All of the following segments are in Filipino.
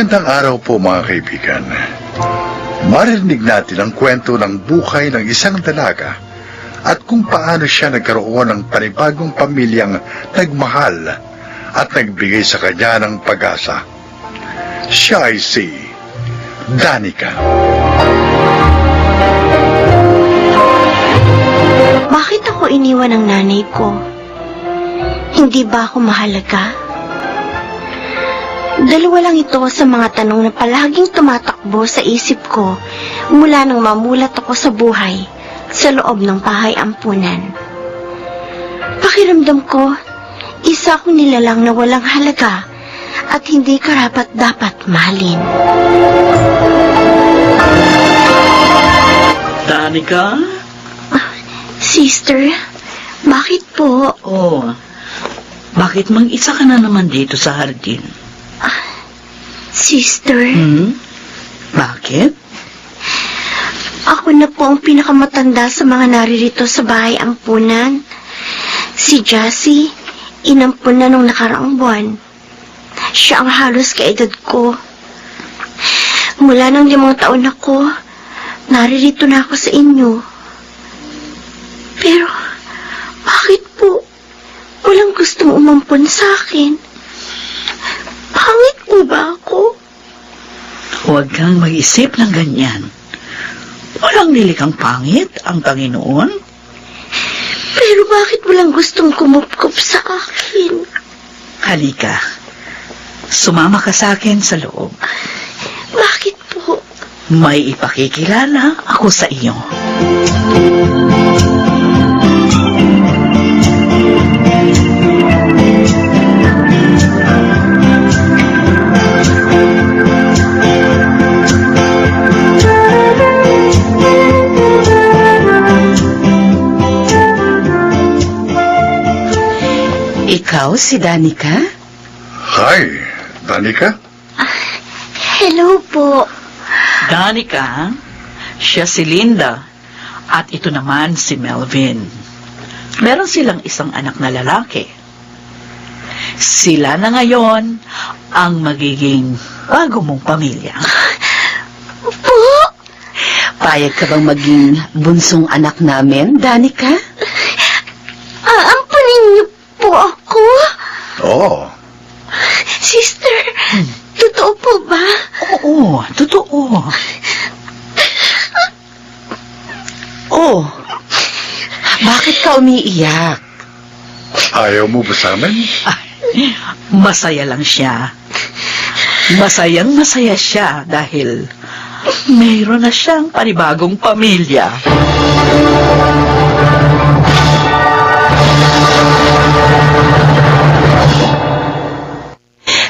Magandang araw po mga kaibigan. Marinig natin ang kwento ng buhay ng isang dalaga at kung paano siya nagkaroon ng panibagong pamilyang nagmahal at nagbigay sa kanya ng pag-asa. Siya ay si Danica. Bakit ako iniwan ng nanay ko? Hindi ba ako mahalaga? Dalawa lang ito sa mga tanong na palaging tumatakbo sa isip ko mula nang mamulat ako sa buhay sa loob ng bahay ampunan. Pakiramdam ko, isa akong nilalang na walang halaga at hindi karapat-dapat mahalin. Danica? Sister, bakit po? Oh, bakit mang-isa ka na naman dito sa hardin? Sister, Bakit? ako na po ang pinakamatanda sa mga naririto sa bahay ampunan. Si Jassy, inampun na nung nakaraang buwan. Siya ang halos kaedad ko. Mula nang 5 taon ako, naririto na ako sa inyo. Pero, bakit po walang gustong umampun sa akin? Pangit po ba ako? Huwag kang mag-isip ng ganyan. Walang nilikang pangit ang Panginoon. Pero bakit walang gustong kumupkup sa akin? Halika. Sumama ka sa akin sa loob. Bakit po? May ipakikilala ako sa iyo. Ikaw si Danica? Hi, Danica? Hello po. Danica, siya si Linda, at ito naman si Melvin. Meron silang isang anak na lalaki. Sila na ngayon ang magiging bago mong pamilya. Po? Payag ka bang maging bunsong anak namin, Danica? Ampunin niyo po ako? Oo. Sister, totoo po ba? Oo, totoo. Oh, bakit ka umiiyak? Ayaw mo ba sa amin? Ay, masaya lang siya. Masayang masaya siya dahil mayroon na siyang panibagong pamilya.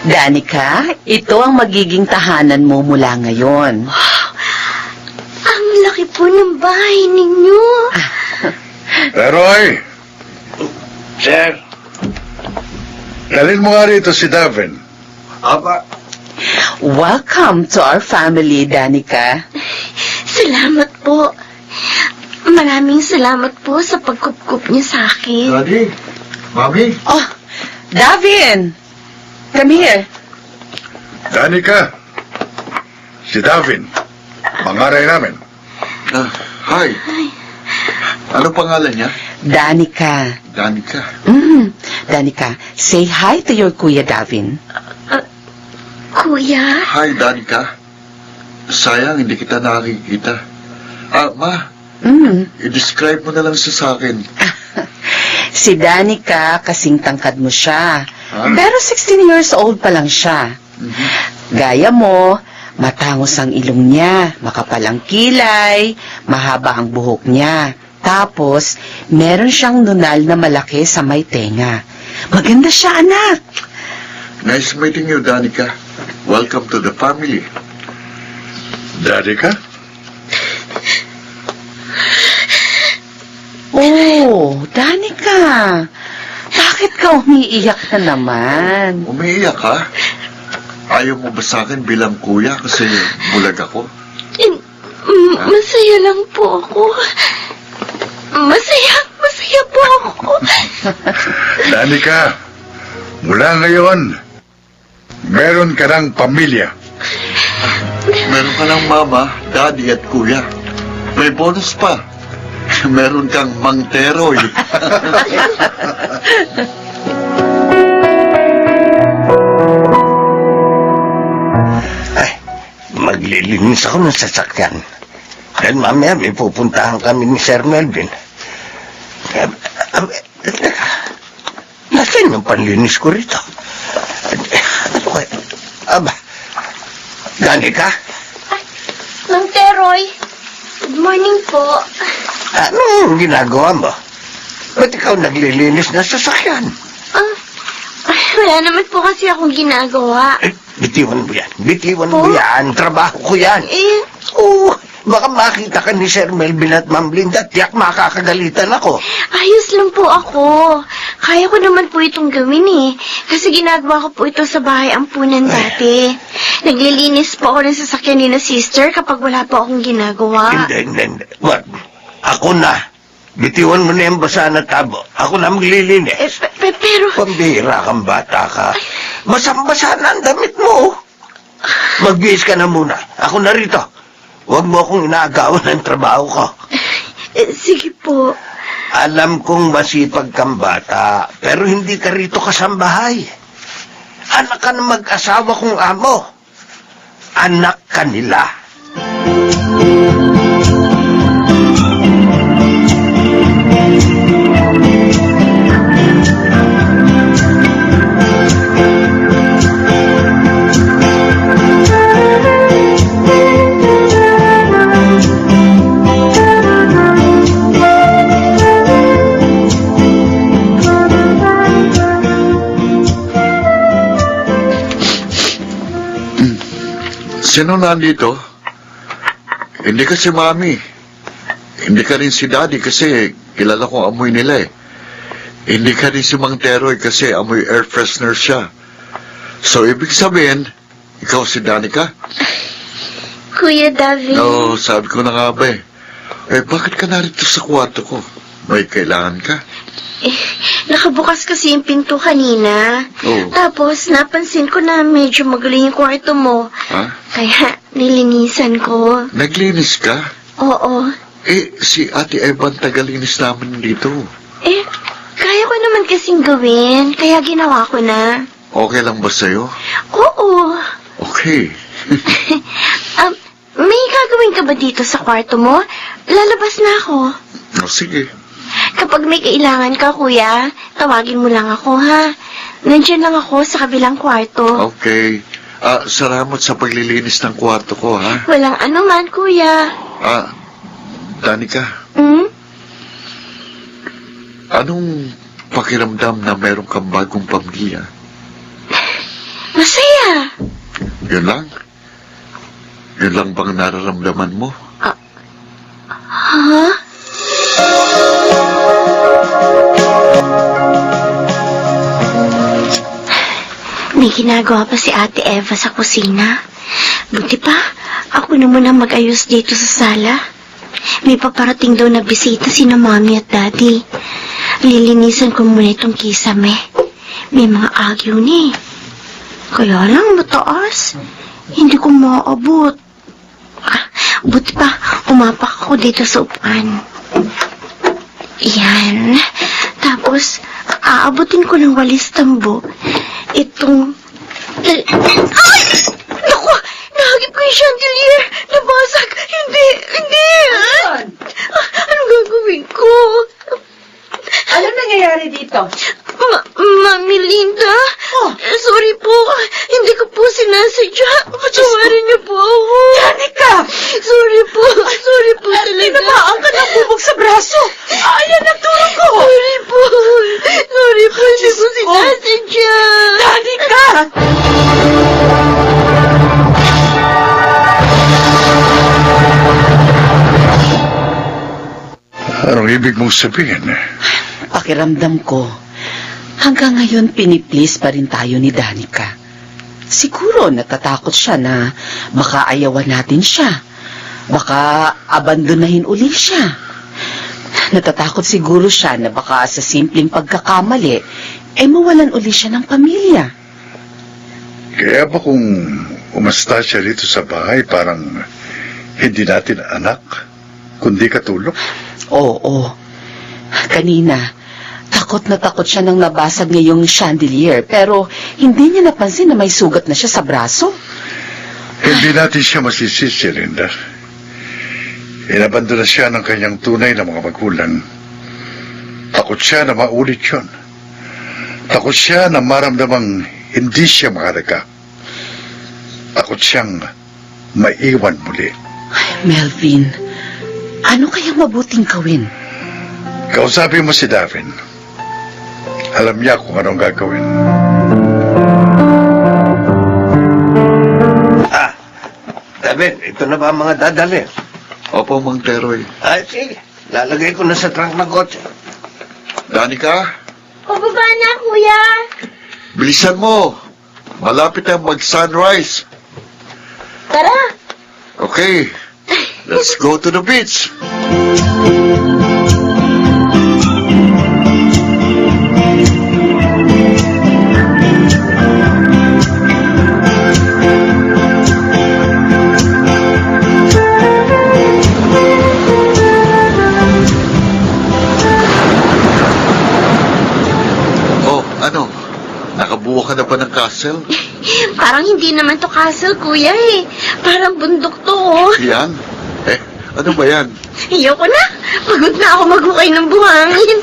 Danica, ito ang magiging tahanan mo mula ngayon. Ang laki po ng bahay ninyo. Pero ay, Sir, dalhin mo nga rito si Davin. Aba, Welcome to our family, Danica. Salamat po. Maraming salamat po sa pagkupkup niyo sa akin. Daddy, Mami, Oh, Davin! Come here. Danica, si Davin, pangaray namin. hi. Ano pangalan niya? Danica. Danica. Danica, say hi to your Kuya Davin. Kuya? Hi, Danica. Sayang, hindi kita nakikita. Ma, i-describe mo na lang siya sa akin. Si Danica, kasing tangkad mo siya. Ah? Pero 16 years old pa lang siya. Gaya mo, matangos ang ilong niya, makapal ang kilay, mahaba ang buhok niya. Tapos, meron siyang nunal na malaki sa may tenga. Maganda siya, anak. Nice meeting you, Danica. Welcome to the family. Danica? Oh, Danica. Bakit ka umiiyak na naman? Umiiyak ka? Ayaw mo ba sa akin bilang kuya kasi bulag ako? Masaya lang po ako. Masaya po ako. Danica, mula ngayon, meron ka ng pamilya. Meron ka ng mama, daddy at kuya. May bonus pa. Meron kang Mang Teroy. Ay, maglilinis ako ng sasakyan. Dahil mamaya may pupuntahan kami ni Sir Melvin. Teka, nasan yung panlinis ko rito? Ano kaya? Aba, gani ka? Mang Teroy, good morning po. Anong ginagawa mo? Ba't ikaw naglilinis ng sasakyan? Wala naman po kasi akong ginagawa. Eh, bitiwan mo yan. Bitiwan Po? mo yan. Trabaho ko yan. Eh, Oo, baka makita ka ni Sir Melvin at Ma'am Linda, tiyak makakagalitan ako. ayos lang po ako. Kaya ko naman po itong gawin eh. Kasi ginagawa ko po ito sa bahay ampunan dati. Naglilinis po ako ng sasakyan ni na sister kapag wala po akong ginagawa. Hindi. Wag. Ako na. Bitiwan mo na yung basa na tabo. Ako na maglilinis. Pero... Pambihira kang bata ka. Basang-basa na ang damit mo. Magbihis ka na muna. Ako na rito. Huwag mo akong inaagawan ng trabaho ko. sige po. Alam kong masipag kang bata, pero hindi ka rito kasambahay. Anak ka ng mag-asawa kong amo. Anak ka nila. Sino nandito? Hindi ka si Mami. Hindi ka rin si Daddy kasi kilala ko amoy nila eh. Hindi ka rin si Mang Teroy kasi amoy air freshener siya. So, ibig sabihin, ikaw si Danica? Kuya David. No, sabi ko na nga ba eh. Eh, bakit ka narito sa kwarto ko? May kailangan ka? Nakabukas kasi yung pinto kanina. Oh. Tapos, napansin ko na medyo magaling yung kwarto mo. Ha? Kaya, nilinisan ko. Naglinis ka? Oo. Eh, si Ate Evan tagalinis namin dito. Eh, kaya ko naman kasing gawin. Kaya ginawa ko na. Okay lang ba sa'yo? Oo. Okay. May gagawin ka ba dito sa kwarto mo? Lalabas na ako. O, sige. Kapag may kailangan ka, kuya, tawagin mo lang ako, ha? Nandiyan lang ako sa kabilang kwarto. Okay. Salamat sa paglilinis ng kwarto ko, ha? Walang anuman, kuya. Danica, Hmm? anong pakiramdam na meron kang bagong pamilya? Masaya. Yun lang? Yun lang bang nararamdaman mo? Ha? May ginagawa pa si Ate Eva sa kusina. Buti pa, ako naman ang mag-ayos dito sa sala. May paparating daw na bisita sina Mami at Daddy. Lilinisan ko muna itong kisame. May mga agyo ni. Kaya lang mataas. Hindi ko maaabot. Buti pa, umapak ako dito sa upuan. Yan. Tapos, aabutin ko ng walis tambo. Itong... Ay! Naku! Nahagip ko yung chandelier! Nabasag! Hindi! Anong gagawin ko? Ano nangyayari dito? Mami Linda? Sorry po. Hindi ko po sinasadya. Patawarin niyo po ako. Danica! Sorry po talaga. Tinamaan ka ng bubog sa braso. Ayan ang turo ko. Sorry po, hindi ko sinasadya. Danica! Anong ibig mong sabihin? Pakiramdam ko, hanggang ngayon piniplis pa rin tayo ni Danica. Siguro natatakot siya na baka ayawan natin siya. Baka abandonahin uli siya. Natatakot siguro siya na baka sa simpleng pagkakamali, mawalan uli siya ng pamilya. Kaya ba kung umasta siya rito sa bahay parang hindi natin anak, kundi katulong. Oo. Kanina, takot na takot siya nang nabasag niya yung chandelier, pero hindi niya napansin na may sugat na siya sa braso. Hindi natin siya masisisi, Linda. Inabandona siya ng kanyang tunay na mga magulang. Takot siya na maulit yun. Takot siya na maramdamang hindi siya mahalaga. Takot siyang maiwan muli. Melvin, ano kayang mabuting gawin? Kausapin mo si Davin. Alam niya kung anong gagawin. David, ito na ba ang mga dadalhin? Opo, Mang Teroy. Ay, sige. Lalagay ko na sa trunk ng kotse. Danica, Pababa na, kuya. bilisan mo. Malapit na mag-sunrise. Tara. Okay, let's go to the beach. Oh, ano? Nakabuo ka na ba ng castle? Parang hindi naman to castle, kuya eh. Parang bundok to, oh. Yan? Ano ba yan? Ayoko na. Pagod na ako maghukay ng buhangin.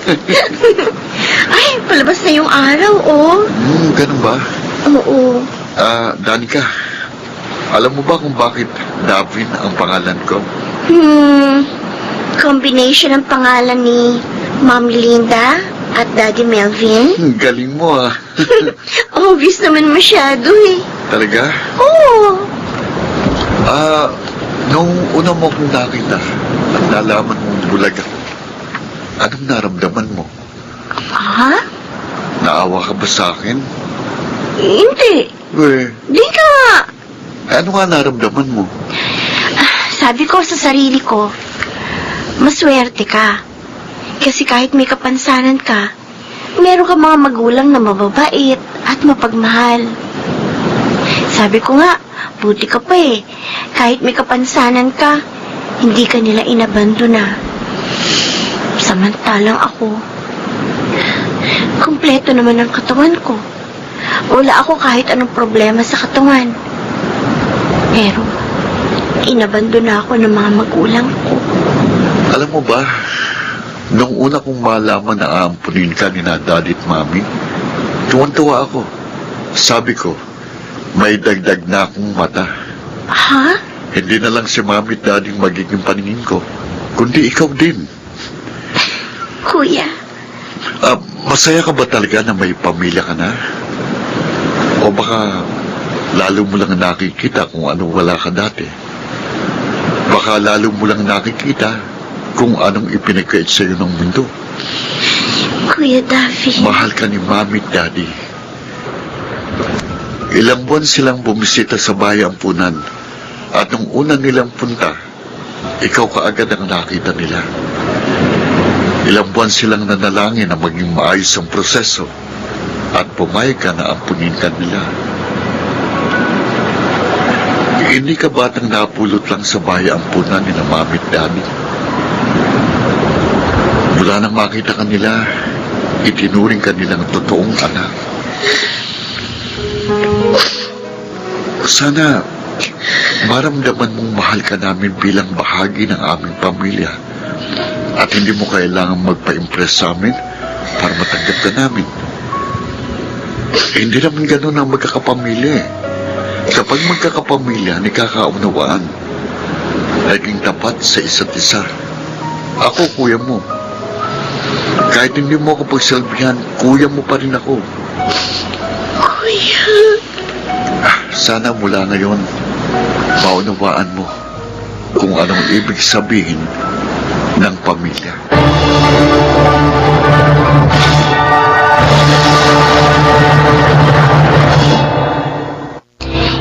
Ay, palabas na yung araw, oh. Ganun ba? Oo. Danica, alam mo ba kung bakit Davin ang pangalan ko? Combination ng pangalan ni Mami Linda at Daddy Melvin. Galing mo ah. Obvious naman masyado eh. Talaga? Oo. Nung una mo kong nakita at nalaman mong bulag ako, anong naramdaman mo? Ha? Naawa ka ba sa akin? Hindi. Di ka. Ano nga naramdaman mo? Sabi ko sa sarili ko, maswerte ka. Kasi kahit may kapansanan ka, meron ka mga magulang na mababait at mapagmahal. Sabi ko nga, buti ka pa eh. Kahit may kapansanan ka, hindi ka nila inabandona. Samantalang ako, kumpleto naman ang katawan ko. Wala ako kahit anong problema sa katawan. Pero, inabandona ako ng mga magulang ko. Alam mo ba, nung una kong malaman na aampunin ka ni na Daddy at Mami, tuwan-tuwa ako. Sabi ko, may dagdag na akong mata. Ha? Hindi na lang si Mami at Daddy magiging paningin ko, kundi ikaw din. Kuya, Masaya ka ba talaga na may pamilya ka na? O baka lalo mo lang nakikita kung anong wala ka dati? Baka lalo mo lang nakikita kung anong ipinagkait sa'yo ng mundo. Kuya David. Mahal ka ni Mami at Daddy. Ilang buwan silang bumisita sa bahay ampunan at nung una nilang punta, ikaw kaagad ang nakita nila. Ilang buwan silang nanalangin na maging maayos ang proseso at pumayag ka na ampunin ka nila. Hindi ka batang napulot lang sa bahay ampunan ni na Mami at Daddy. Mula nang makita ka nila, itinuring ka nilang totoong anak. Sana maramdaman mong mahal ka namin bilang bahagi ng aming pamilya at hindi mo kailangang magpa-impress sa amin para matanggap ka namin. Hindi naman ganun ang magkakapamilya eh. Kapag magkakapamilya, nikakaunawaan, naging tapat sa isa't isa. Ako, kuya mo. Kahit hindi mo ako pagsalbihan, kuya mo pa rin ako. Kuya. Sana mula ngayon, maunawaan mo kung anong ibig sabihin ng pamilya.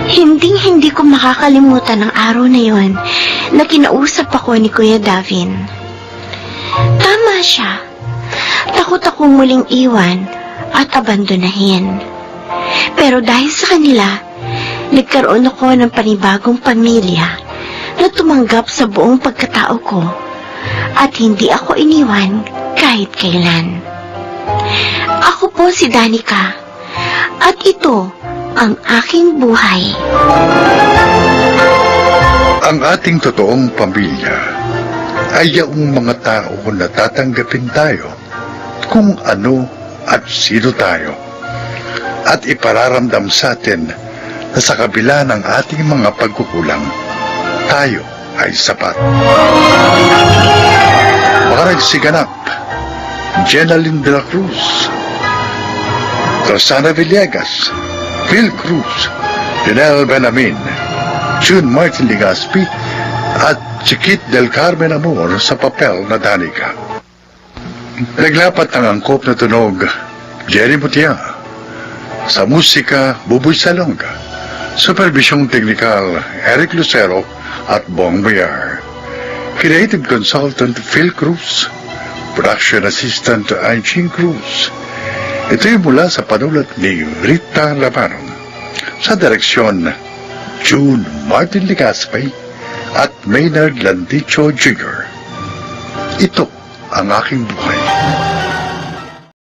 Hinding-hindi ko makakalimutan ang araw na yon na kinausap ako ni Kuya Davin. Tama siya. Takot akong muling iwan at abandonahin. Pero dahil sa kanila, Nagkaroon ako ng panibagong pamilya na tumanggap sa buong pagkatao ko at hindi ako iniwan kahit kailan. Ako po si Danica at ito ang aking buhay. Ang ating totoong pamilya ay yaong mga tao na tatanggapin tayo kung ano at sino tayo at ipararamdam sa atin na sa kabila ng ating mga pagkukulang, tayo ay sapat. Mga nagsiganap, Jenaline de la Cruz, Rosana Villegas, Phil Cruz, Lionel Benamin, June Martin Ligaspi, at Chiquit del Carmen Amor sa papel na Danica. Naglapat ng angkop na tunog, Jerry Mutia. Sa musika, Buboy Salonga. Supervisyong teknikal, Eric Lucero at Bong Bayar. Creative consultant, Phil Cruz. Production assistant, Anching Cruz. Ito'y mula sa panulat ni Rita Labaron. Sa direksyon, June Martin Ligaspi at Maynard Landicho Jr. Ito ang aking buhay.